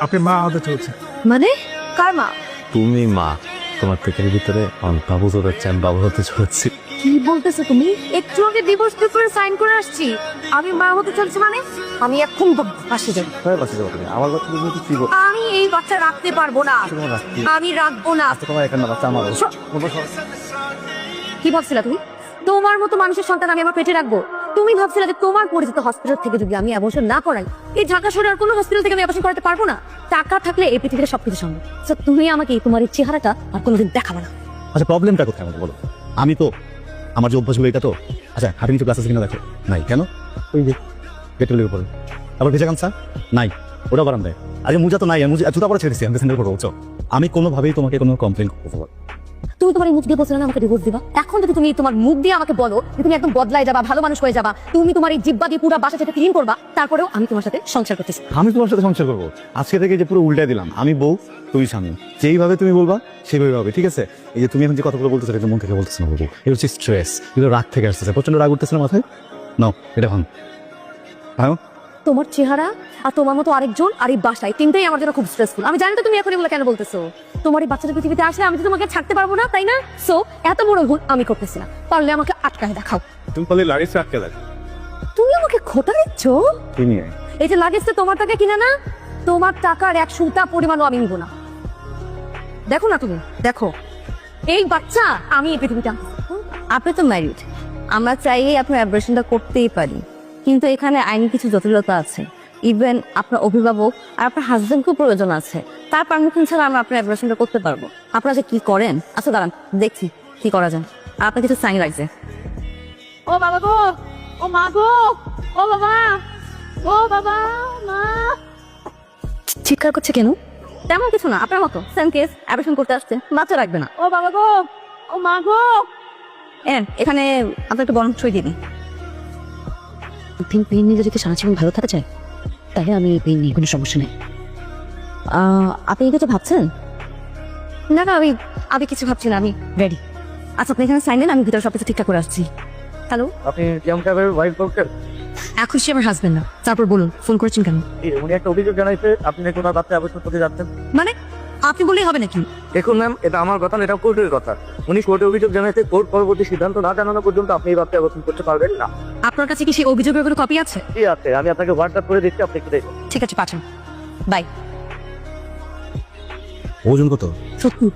আপনি মা হতে চলছে। মানে কার মা? তুমি মা, তোমার পেটের ভিতরে বাবু তো হচ্ছে, আমি বাবু হতে চলেছি। কি বলতেছো তুমি? একটু আগে ডিভোর্স পেপারে সাইন করে আসছি, আমি মা হতে চলছি মানে? আমি এখন বাসে যাবো। কোথায় বাসে যাবো তুমি? আমার কথা তুমি কি বল? আমি এই বাচ্চা রাখতে পারবো না, আমি রাখবো না। তোমার এখানে বাচ্চা আমার কি ভাবছিলা তুমি? তোমার মতো মানুষের সন্তান আমি আমার পেটে রাখবো? তুমি ভাবছিলা যে তোমার পরিচিত হসপিটাল থেকে যদি আমি অ্যাবর্শন না করাই, এই ঢাকা শহরের আর কোনো হসপিটাল থেকে আমি অ্যাবর্শন করাতে পারবো না? টাকা থাকলে এই পৃথিবীতে সবকিছু সম্ভব। তো তুমি আমাকে তোমার এই চেহারাটা আর কোনোদিন দেখাবে না। আচ্ছা, প্রবলেমটা কোথায় আমাকে বলো? আমি তো আমার যে অভ্যাসগুলো এটা তো, আচ্ছা হাঁটি নিচে গ্লাস আছে কিনা দেখো, নাই কেন? ওই যে পেট্রোলের উপরে আবার ভেজা গামছা নাই, ওটা বারান্দায়। আগে মোজা তো নাই, আমি জুতা পরে ছেড়েছি, আমি সেন্টার করবো। আমি কোনোভাবেই তোমাকে কোনো কমপ্লেন করতে পারবো? তুমি তোমার এই মুখ দিয়ে বলছো না আমাকে ডিভোর্স দিবা, এখন যদি তুমি তোমার মুখ দিয়ে আমাকে বলো যে তুমি একদম বদলায় যাবা, ভালো মানুষ হয়ে যাবা, তুমি তোমার এই জিব্বা দিয়ে পুরো বাসা থেকে ক্লিন করবা, তারপরেও আমি তোমার সাথে সংসার করতেছি। আমি তোমার সাথে সংসার করবো? আজকে থেকে যে পুরো উল্টাই দিলাম, আমি বউ তুই স্বামী, যেইভাবে তুমি বলবা সেইভাবে হবে, ঠিক আছে? এই যে তুমি এখন যে কথাগুলো বলতেছো এটা মন থেকে বলতেছো না বলবো, এটা হচ্ছে স্ট্রেস, এগুলো রাগ থেকে আসতেছে, প্রচন্ড রাগ উঠতেছে না মাথায়। নাও এটা ভাঙ। হ্যাঁ, তোমার চেহারা আর তোমার মতো আরেকজন আর এই বাসায় তিনটাই আমার জন্য খুব স্ট্রেসফুল। আমি জানি তো তুমি এখন এগুলো কেন বলতেছো। তোমার এই বাচ্চাটা পৃথিবীতে আসলে আমি তো তোমাকে ছাড়তে পারবো না, তাই না? সো এত বড় ভুল আমি করতেছি না, পারলে আমাকে আটকায় দেখাও। তুমি বলে লাগেজ আটকে দেয়। তুমি আমাকে খোটা দিচ্ছ? কি নিয়ে? এই যে লাগেজটা তোমার টাকা কিনা না, তোমার টাকার 1 সুতা পরিমাণও আমি নিব না। দেখো না তুমি, দেখো এই বাচ্চা আমি এই পৃথিবীতে আনতেছি। আপনি তো ম্যারিড, আমরা চাইলেই আপনার অ্যাবর্শনটা করতেই পারি, কিন্তু এখানে আইনি কিছু জটিলতা আছে। ইভেন আপনার অভিভাবক আর আপনার হাজবেন্ডকেও প্রয়োজন আছে, তার পারমিশন ছাড়া আমরা আপনার অ্যাবর্শনটা করতে পারবো। আপনারা যে কি করেন, আচ্ছা দাঁড়ান দেখছি কি করা যায়। আর আপনার কিছু সাইন লাগছে। ও বাবা গো, ও মা গো, ও বাবা, ও বাবা, মা। চিৎকার করছে কেন? তেমন কিছু না, আপনার মতো সেম কেস, অ্যাবর্শন করতে আসছে, বাচ্চা রাখবে না। ও বাবা গো, ও মা গো। এখানে আপনার একটু বরং সই দিয়ে দিন। পেন নিয়ে যদি সারা জীবন ভালো থাকা যায়, তাহলে আমি পেন নিয়ে কোনো সমস্যা নেই। আপনি কিছু ভাবছেন? না না, আমি কিছু ভাবছি না, আমি রেডি। আচ্ছা আপনি এখানে সাইন দিন, আমি ভিতরে সবকিছু ঠিকঠাক করে আসছি। হ্যালো, আপনি যেমন সাহেবের ওয়াইফ বলছেন? এখন সে আমার হাজবেন্ড না। তারপর বলুন, ফোন করেছেন কেন? উনি একটা অভিযোগ জানাইছে আপনি নাকি ওনার বাচ্চা আবশ্যক করতে যাচ্ছেন। মানে আপনি বললেই হবে নাকি? দেখুন ম্যাম, এটা আমার কথা না, এটা কোর্টের কথা। উনি কোর্টে অভিযোগ জানাইছে, কোর্ট পরবর্তী সিদ্ধান্ত না জানানো পর্যন্ত আপনি এই বাচ্চা আবশ্যক করতে পারবেন না। আপনার কাছে কি সেই অভিযোগের কোনো কপি আছে? ঠিক আছে, আমি আপনাকে হোয়াটসঅ্যাপ করে দিচ্ছি, আপনি একটু দেখুন। ঠিক আছে, পাঠান। বাই। ওজন কত? সত্যি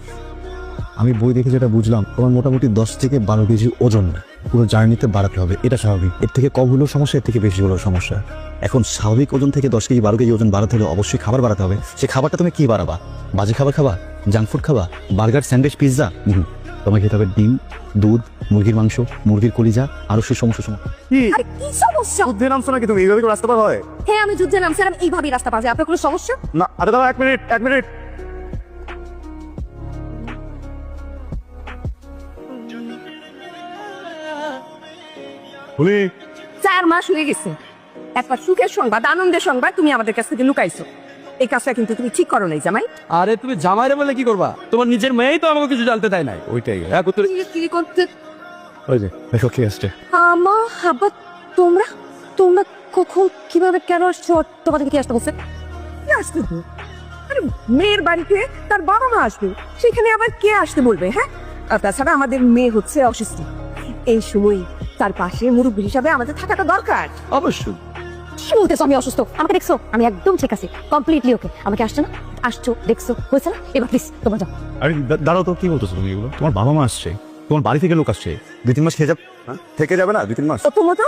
আমি বই দেখে যেটা বুঝলাম, তোমার মোটামুটি 10 থেকে 12 কেজি ওজন পুরো জার্নিতে বাড়াতে হবে, এটা স্বাভাবিক। এর থেকে কম হলেও সমস্যা, এর থেকে বেশি হলেও সমস্যা। এখন স্বাভাবিক ওজন থেকে 10 কেজি 12 কেজি ওজন বাড়াতে হলে অবশ্যই খাবার বাড়াতে হবে। সে খাবারটা তুমি কি বাড়াবা? বাজে খাবার খাবা? জাঙ্ক ফুড খাবা? Burger, sandwich, pizza? তোমাকে খেতে হবে ডিম, দুধ, মুরগির মাংস, মুরগির কলিজা, আরো সেই সমস্যা। আরে কি সমস্যা? যুদ্ধে নামছো নাকি তুমি? এইভাবে রাস্তা পার হয়? হ্যাঁ আমি যুদ্ধে নামছি, আর আমি এইভাবেই রাস্তা পাচ্ছি। আপনার কোনো সমস্যা? না, আরে দাঁড়াও, 1 মিনিট 1 মিনিট। বলি 4 মাস হয়ে গেছে, একটা সুখের সংবাদ, আনন্দের সংবাদ তুমি আমাদের কাছ থেকে লুকাইছো। এই কাজটা কিন্তু তুমি ঠিক করো নাই জামাই। আরে তুমি জামাইরে বলে কি করবা? তোমার নিজের মেয়েই তো আমাকে কিছু জানতে দেয় নাই। ওইটাই। কি করতে? ওই যে দেখো কি আসছে। আমা আব্বা, তোমরা তোমরা কখন কিভাবে কেন আসছো? তোমাদেরকে কি আসতে বলছে? কে আসতে তো? আরে মেয়ের বাড়িতে তার বাবা মা আসবে, সেখানে আবার কে আসতে বলবে? হ্যাঁ, আর তাছাড়া আমাদের মেয়ে হচ্ছে অসুস্থ, এই সময় তার পাশে মুরব্বী হিসাবে আমাদের থাকাটা দরকার। অবশ্যই। কি বলতেছো আমি অসুস্থ? আমাকে দেখছো? আমি একদম ঠিক আছি, কমপ্লিটলি ওকে। আমাকে আসছো না, আসছো, দেখছো, হয়েছে না? এবার প্লিজ তোমরা যাও। আরে দাঁড়াও তো, কি বলতেছো তুমি এগুলো? তোমার বাবা মা আসছে, তোমার বাড়ি থেকে লোক আসছে, 2-3 মাস খেয়ে যাবে। থেকে যাবে না 2-3 মাস? প্রথমত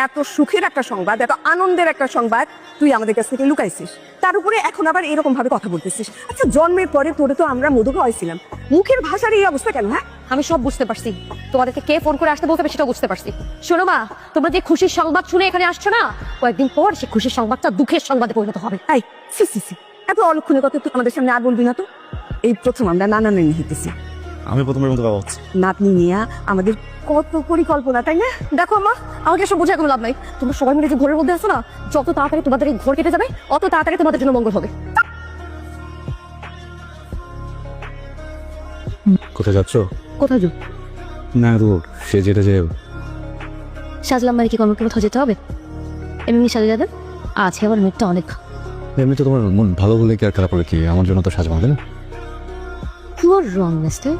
এত সুখের একটা সংবাদ, এত আনন্দের একটা সংবাদ তুই আমাদের কাছ থেকে লুকাইছিস, তার উপরে এখন আবার এরকম ভাবে কথা বলতেছিস। আচ্ছা জন্মের পরে তোরে তো আমরা মধুকে হয়েছিলাম, মুখের ভাষার এই অবস্থা কেন? হ্যাঁ, আমি সব বুঝতে পারছি, তোমাদেরকে কে ফোন করে আসতে বলতে সেটাও বুঝতে পারছি। শোনো মা, তোমরা যে খুশির সংবাদ শুনে এখানে আসছো না, কয়েকদিন পর সে খুশির সংবাদটা দুঃখের সংবাদে পরিণত হবে। এই সি সি সি, এত অলক্ষণের কথা তুই আমাদের সামনে আর বলবি না তো। এই প্রথম আমরা নানা নানি হইতেছি, আমি প্রথমের মতো বাবা হচ্ছে। নাতনি নিয়ে আমাদের কত পরিকল্পনা, তাই না? দেখো মা, আমাকে সব বোঝায় কোনো লাভ নাই। তোমরা সবাই মিলে যে ঘরের মধ্যে আসো না, যত তাড়াতাড়ি তোমাদের এই ঘর কেটে যাবে, অত তাড়াতাড়ি তোমাদের জন্য মঙ্গল হবে। কোথায় যাচ্ছ? কোথায় যাও? না দূর, সে যেটা যে সাজলাম মানে কি কর্মকে কোথাও যেতে হবে? এমনি সাজে যাবে। আজকে আমার মেয়েটা অনেক এমনি তো তোমার মন ভালো হলে কি আর খারাপ হলে কি আমার জন্য তো সাজবা হবে না। You are wrong mister.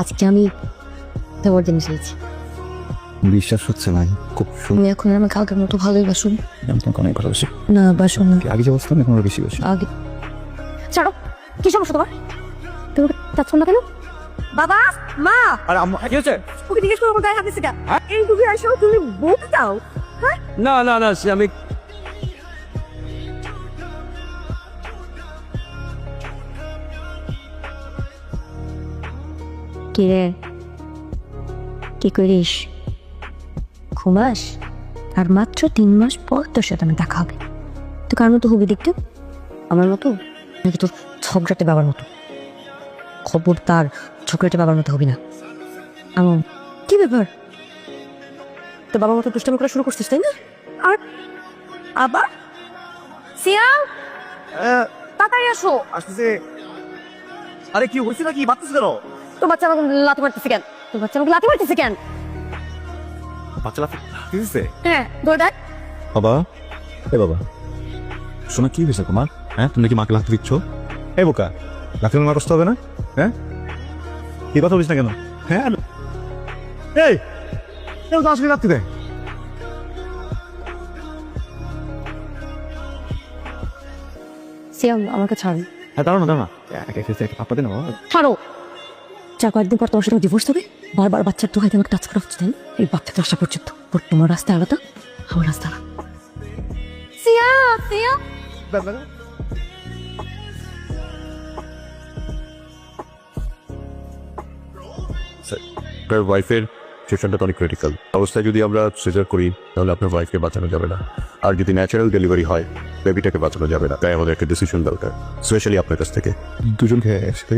আজকে আমি তোমার জিনিস নিয়েছি। বিশ্বাস হচ্ছে না, খুব তুমি এখন আমাকে আগের মতো ভালোই বাসুন। আমি তোমাকে অনেক ভালোবাসি। না বাসুন না, আগে যে বসতাম এখন আরো বেশি বেশি। আগে ছাড়ো। কি সমস্যা তোমার? তুমি চাচ্ছ না কেন? বাবা, মা, আর আম্মা কি হচ্ছে? ওকে জিজ্ঞেস করবো গায়ে হাত দিচ্ছে কেন? এই তুমি আসো, তুমি বলতে চাও? হ্যাঁ, না না না সে আমি কি রে, কি করিস? ঘুমাস? আর মাত্র 3 মাস পর তোর সাথে আমি দেখা হবে। তুই কার মতো হবি দেখতে? আমার মতো নাকি তোর ঝগড়াটে বাবার মতো? খবরদার ঝগড়াটে বাবার মতো হবি না। আমার কি ব্যাপার? তোর বাবার মতো দুষ্টামি করা শুরু করছিস তাই না? আর আবার সিয়াম, তাড়াতাড়ি আসো। আসতেছে। আরে কি হয়েছে নাকি বাচ্চা কেন? তোর বাচ্চা আমাকে লাথি মারতেছে কেন? তোর বাচ্চা আমাকে লাথি মারতেছে কেন? বাচ্চা লাফ কি হয়েছে? হ্যাঁ দৌড় দেখ। বাবা, এ বাবা, শোনা কি হয়েছে তোমার? হ্যাঁ, তুমি কি মাকে লাথি দিচ্ছ? এই বোকা, লাথি মার কষ্ট হবে না? হ্যাঁ, কি কথা বলিস না কেন? হ্যাঁ, এই কেউ তো আসলে লাথি দেয়। সিয়াম আমাকে ছাড়ো। হ্যাঁ, দাঁড়ানো দাঁড়ানো, পাপ্পা দেন বাবা। ছাড়ো। যা কয়েকদিন পর তোমার সাথে ডিভোর্স হবে, বারবার বাচ্চার দোহাইতে আমাকে টাচ করা হচ্ছে তাই না? এই বাচ্চাকে আসা পর্যন্ত তোমার রাস্তা আলাদা, আমার রাস্তা আলাদা। সিয়াম, সিয়াম, আপনার ওয়াইফের সিচুয়েশনটা তো অনেক ক্রিটিক্যাল অবস্থায় যদি আমরা সিজার করি তাহলে আপনার ওয়াইফকে বাঁচানো যাবে না, আর যদি ন্যাচারাল ডেলিভারি হয় বেবিটাকে বাঁচানো যাবে না। তাই আমাদের একটা ডিসিশন দরকার, স্পেশালি আপনার কাছ থেকে। দুজনকে একসাথে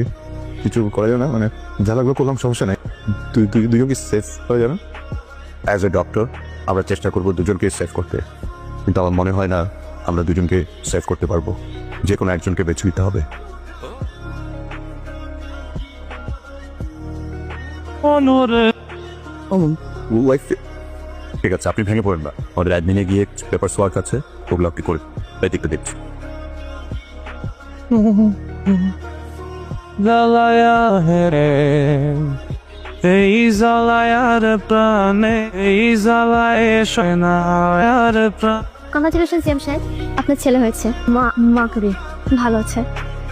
কিছু করা যাবে না? মানে যা লাগলো করলাম, সমস্যা নাই। দুজন কি সেফ হয়ে যাবে? অ্যাজ এ ডক্টর আমরা চেষ্টা করব দুজনকে সেভ করতে, কিন্তু আমার মনে হয় না আমরা দুজনকে সেভ করতে পারবো। যে কোনো একজনকে বেছে নিতে হবে। ওয়াইফ ঠিক আছে, আপনি ভেঙে পড়েন না। আমাদের অ্যাডমিনে গিয়ে পেপার ওয়ার্ক আছে, ওগুলো আপনি করে তাই দেখতে দেখছি। জ্বালায়া হেরে এই জ্বালায়ার প্রাণে এই জ্বালায় সয়না আর প্রাণ। কংগ্রাচুলেশন সিএম সাহেব, আপনার ছেলে হয়েছে। মা কবি ভালো আছে,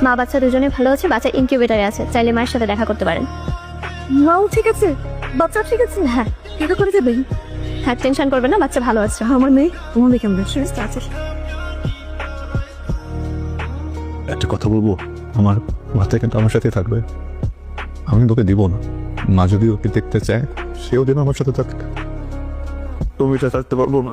মা বাচ্চা দুজনে ভালো আছে, বাচ্চা ইনকিউবেটারে আছে, চাইলে মায়ের সাথে দেখা করতে পারেন। মাও ঠিক আছে, বাচ্চা ঠিক আছে। হ্যাঁ এটা করে দেবেন? হ্যাঁ টেনশন করবেন না, বাচ্চা ভালো আছে। আমার মেয়ে, আমার মেয়ে কেমন আছে? একটা কথা বলবো, আমার বাচ্চা কিন্তু আমার সাথে থাকবে, আমি তোকে দিব না। মা যদি ওকে দেখতে চায়, সেও যেন আমার সাথে থাকে। তুমি এটা থাকতে পারবো না।